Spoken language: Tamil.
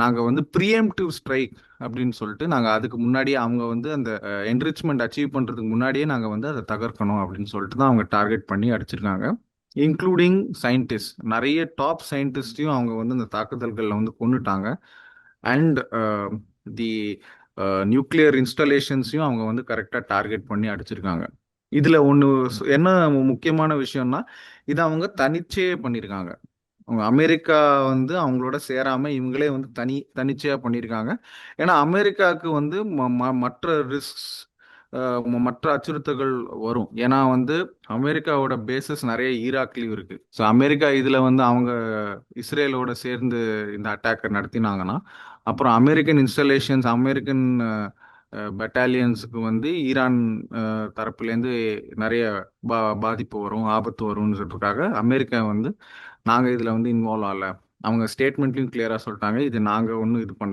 நாங்கள் வந்து ப்ரீஎம்டிவ் ஸ்ட்ரைக் அப்படின்னு சொல்லிட்டு நாங்கள் அதுக்கு முன்னாடியே அவங்க வந்து அந்த என்ரிச்மெண்ட் அச்சீவ் பண்ணுறதுக்கு முன்னாடியே நாங்கள் வந்து அதை தகர்க்கணும் அப்படின்னு சொல்லிட்டு தான் அவங்க டார்கெட் பண்ணி அடிச்சிருக்காங்க. இன்க்ளூடிங் சயின்டிஸ்ட், நிறைய டாப் சயின்டிஸ்டையும் அவங்க வந்து இந்த தாக்குதல்களில் வந்து கொன்னுட்டாங்க. அண்ட் தி நியூக்ளியர் இன்ஸ்டாலேஷன்ஸையும் அவங்க வந்து கரெக்டாக டார்கெட் பண்ணி அடிச்சிருக்காங்க. இதில் ஒன்று என்ன முக்கியமான விஷயம்னா, இதை அவங்க தனிச்சே பண்ணியிருக்காங்க. அவங்க அமெரிக்கா வந்து அவங்களோட சேராம இவங்களே வந்து தனிச்சையா பண்ணியிருக்காங்க. ஏன்னா அமெரிக்காவுக்கு வந்து மற்ற ரிஸ்க்ஸ், மற்ற அச்சுறுத்தல்கள் வரும். ஏன்னா வந்து அமெரிக்காவோட பேசஸ் நிறைய ஈராக்லயும் இருக்கு. ஸோ அமெரிக்கா இதுல வந்து அவங்க இஸ்ரேலோட சேர்ந்து இந்த அட்டாக்கை நடத்தினாங்கன்னா, அப்புறம் அமெரிக்கன் இன்ஸ்டலேஷன்ஸ், அமெரிக்கன் பெட்டாலியன்ஸுக்கு வந்து ஈரான் தரப்புலேருந்து நிறைய பாதிப்பு வரும், ஆபத்து வரும்னு சொல்றதுக்காக அமெரிக்கா வந்து நாங்கள் இதில் வந்து இன்வால்வ் ஆகல. அவங்க ஸ்டேட்மெண்ட்லையும் கிளியராக சொல்லிட்டாங்க, இது நாங்கள் ஒன்றும் இது பண்ணல.